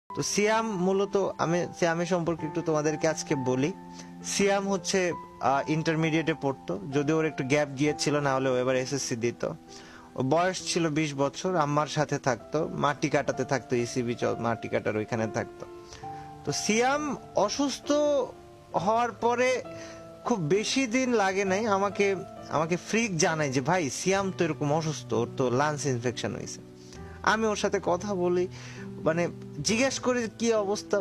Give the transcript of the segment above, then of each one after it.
তো সিয়াম মূলত সিয়ামের সম্পর্কে একটু তোমাদেরকে আজকে বলি। সিয়াম হচ্ছে ইন্টারমিডিয়েটে পড়তো, যদিও ওর একটু গ্যাপ গিয়েছিল, না হলে ও এবার এসএসসি দিত। ও বয়স ছিল 20 বছর, আম্মার সাথে থাকতো, মাটি কাটাতে থাকতো, ইসিবি মাটি কাটার ওইখানে থাকতো। তো সিয়াম অসুস্থ হওয়ার পরে খুব বেশি দিন লাগে নাই, আমাকে আমাকে ফ্রিক জানায় যে ভাই সিয়াম তো এরকম অসুস্থ, ওর তো লাংস ইনফেকশন হয়েছে। আমি ওর সাথে কথা বলি, মানে জিজ্ঞেস করি কি অবস্থা।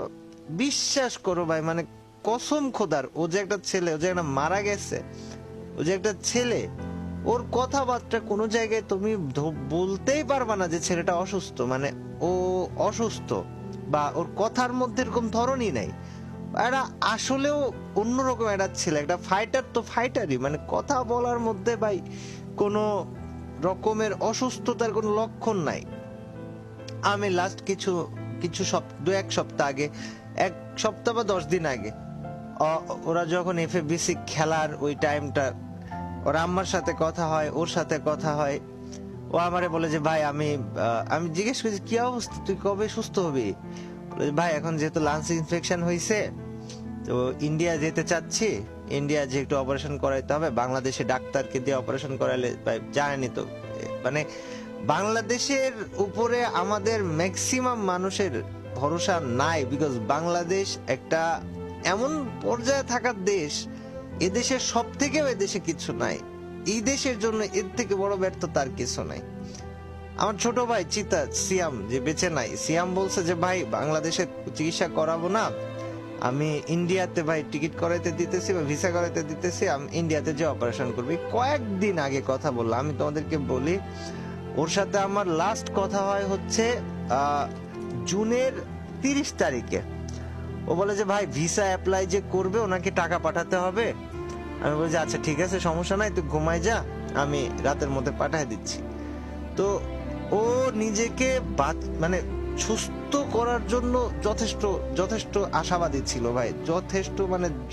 বিশ্বাস করো ভাই, মানে কসম খোদার, ও যে একটা ছেলে, ও যে একটা মারা গেছে, ও যে একটা ছেলে, ওর কথাবার্তা কোনো জায়গায় তুমি বলতেই পারবা না যে ছেলেটা অসুস্থ, মানে ও অসুস্থ, বা ওর কথার মধ্যে এরকম ধরনই নাই। এরা আসলেও অন্যরকম একটা ছেলে, একটা ফাইটার তো ফাইটারই, মানে কথা বলার মধ্যে ভাই কোনো রকমের অসুস্থতার কোনো লক্ষণ নাই। আমি লাস্ট কিছু কিছু দু এক সপ্তাহ আগে, 1 সপ্তাহ বা 10 দিন আগে, ওরা যখন এফএফবিসি খেলার ওই টাইমটা, ওর আম্মার সাথে কথা হয়, ওর সাথে কথা হয়। ও আমারে বলে যে ভাই আমি জিজ্ঞেস করছি কি অবস্থা, তুই কবে সুস্থ হবি? বলে ভাই এখন যেহেতু লাংস ইনফেকশন হয়েছে, তো ইন্ডিয়া যেতে চাচ্ছি, ইন্ডিয়া যে একটু অপারেশন করাইতে হবে, বাংলাদেশে ডাক্তারকে দিয়ে অপারেশন করাইলে ভাই জানেনি তো, মানে বাংলাদেশের উপরে আমাদের ম্যাক্সিমাম মানুষের ভরসা নাই, বিকজ বাংলাদেশ একটা এমন পর্যায়ে থাকার দেশ, এদেশের সব থেকেও এদেশে কিছু নাই। এই দেশের জন্য এর থেকে বড় ব্যর্থতা আর কিছু নাই। আমার ছোট ভাই চিতা সিয়াম যে বেঁচে নাই, সিয়াম বলছে যে ভাই বাংলাদেশে চিকিৎসা করাবো না, আমি ইন্ডিয়াতে ভাই টিকিট করাইতে দিতেছি বা ভিসা করাইতে দিতেছি, আমি ইন্ডিয়াতে যে অপারেশন করবি। কয়েকদিন আগে কথা বললাম, আমি তোমাদেরকে বলি, ওর সাথে আমার লাস্ট কথা হয় হচ্ছে জুনের 30 তারিখে। ও বলে যে ভাই ভিসা অ্যাপ্লাই যে করবে, ওনাকে টাকা পাঠাতে হবে। আমি বলি যে আচ্ছা ঠিক আছে, সমস্যা নাই, তুই ঘুমাই যা, আমি রাতের মধ্যে পাঠিয়ে দিচ্ছি। তো ও নিজেকে মানে সুস্থ করার জন্য যথেষ্ট যথেষ্ট আশাবাদী ছিল ভাই,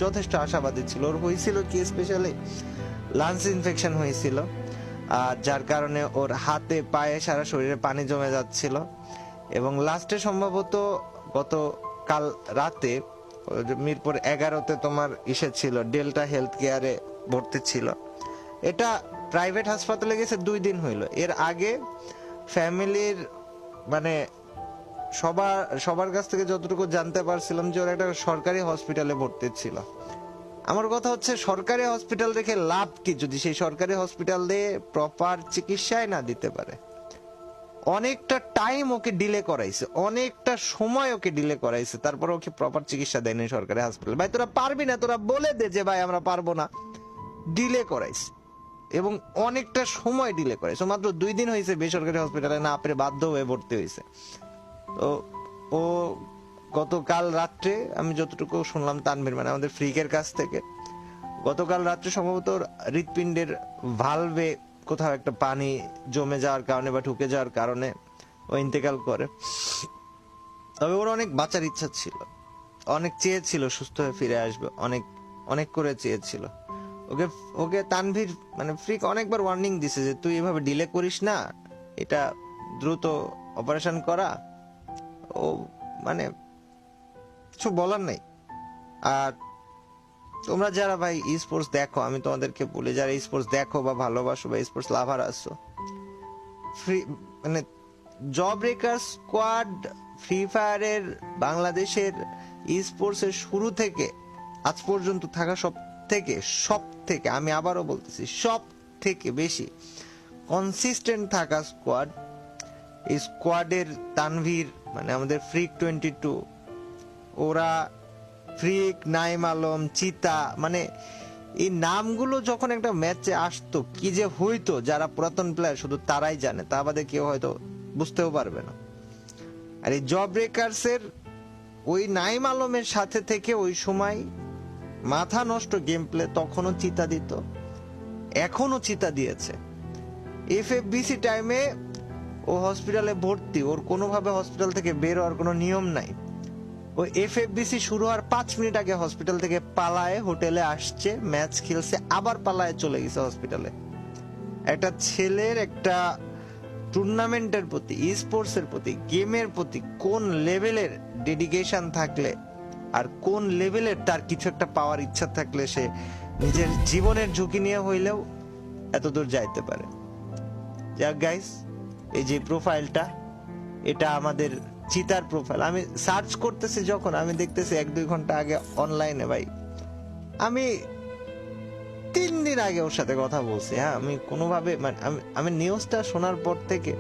যথেষ্ট আশাবাদী ছিল। ওর হয়েছিল কি, স্পেশালি লাংস ইনফেকশন হয়েছিল, আর যার কারণে ওর হাতে পায়ে সারা শরীরে পানি জমে যাচ্ছিল। এবং লাস্টে সম্ভবত গত কাল রাতে মিরপুর 11-তে তোমার ছিল, ডেল্টা হেলথ কেয়ারে ভর্তি ছিল। এটা প্রাইভেট হাসপাতালে গেছে 2 দিন হইলো। এর আগে ফ্যামিলির মানে সবার কাছ থেকে যতটুকু জানতে পারছিলাম যে ওরা একটা সরকারি হসপিটালে ভর্তি ছিল। আমার কথা হচ্ছে, সরকারি হসপিটাল রেখে লাভ কি যদি সেই সরকারি হসপিটাল দিয়ে প্রপার চিকিৎসায় না দিতে পারে? অনেকটা টাইম ওকে ডিলে করাইছে, অনেকটা সময় ওকে ডিলে করাইছে, তারপর ওকে প্রপার চিকিৎসা দেয়নি সরকারি হসপিটাল। ভাই তোরা পারবি না, তোরা বলে দে যে ভাই আমরা পারবো না। ডিলে করাইছে এবং অনেকটা সময় ডিলে করাইছে। মাত্র 2 দিন হয়েছে বেসরকারি হসপিটালে না পেরে বাধ্য হয়ে ভর্তি হয়েছে। তো ও গতকাল রাত্রে, আমি যতটুকু শুনলাম তানভীর মানে আমাদের ফ্রিকের কাছ থেকে, গতকাল রাত্রে সম্ভবত হৃৎপিণ্ডের ভালভে কোথাও একটা পানি জমে যাওয়ার কারণে বা ঢুকে যাওয়ার কারণে ও ইন্তেকাল করে। তবে ওর অনেক বাঁচার ইচ্ছা ছিল, অনেক চেয়েছিল সুস্থ হয়ে ফিরে আসবে, অনেক অনেক করে চেয়েছিল। ওকে ওকে তানভীর মানে ফ্রিক অনেকবার ওয়ার্নিং দিছে যে তুই এভাবে ডিলে করিস না, এটা দ্রুত অপারেশন করা। ও মানে কিছু বলার নাই। আর তোমরা যারা ভাই স্পোর্টস দেখো, আমি তোমাদেরকে বলি, যারা স্পোর্টস দেখো বা ভালোবাসো বা স্পোর্টস লাভার আছো, মানে জব ব্রেকার স্কোয়াড ফ্রি ফায়ারের বাংলাদেশের স্পোর্টস এর শুরু থেকে আজ পর্যন্ত থাকা সব থেকে আমি আবারও বলতেছি, সব থেকে বেশি কনসিস্টেন্ট থাকা স্কোয়াড, এই স্কোয়াডের তানভীর মানে আমাদের ফ্রিক 22, ওরা ফ্রিক, নাইম আলম, চিতা, মানে এই নামগুলো যখন একটা ম্যাচে আসতো কি যে হইতো, যারা পুরাতন প্লেয়ার শুধু তারাই জানে, তা বাদে কেউ হয়তো বুঝতেও পারবে না। আর এই জব ব্রেকার্স এর ওই নাইম আলমের সাথে থেকে ওই সময় মাথা নষ্ট গেম প্লে তখনও চিতা দিত, এখনো চিতা দিয়েছে। এফএফবিসি টাইমে ও হসপিটালে ভর্তি, ওর কোনোভাবে হসপিটাল থেকে বের হওয়ার কোনো নিয়ম নাই। ওই এফএফবিসি শুরু হওয়ার 5 মিনিট আগে হসপিটাল থেকে পালায়ে হোটেলে আসছে, ম্যাচ খেলছে, আবার পালায়ে চলে গেছে হসপিটালে। একটা ছেলের একটা টুর্নামেন্টের প্রতি, স্পোর্টস এর প্রতি, গেমের প্রতি কোন লেভেলের ডেডিকেশন থাকলে আর কোন লেভেলের তার কিছু একটা পাওয়ার ইচ্ছা থাকলে সে নিজের জীবনের ঝুঁকি নিয়ে হইলেও এতদূর যাইতে পারে। যাক গাইস, এই যে প্রোফাইলটা, এটা আমাদের চিতার প্রোফাইল। আমি সার্চ করতেছি যখন, আমি দেখতেছি 1-2 ঘন্টা আগে অনলাইনে ভাই। আমি 3 দিন আগে ওর সাথে কথা বলছি। হ্যাঁ, আমি কোনোভাবে মানে আমি নিউজটা শোনার পর থেকে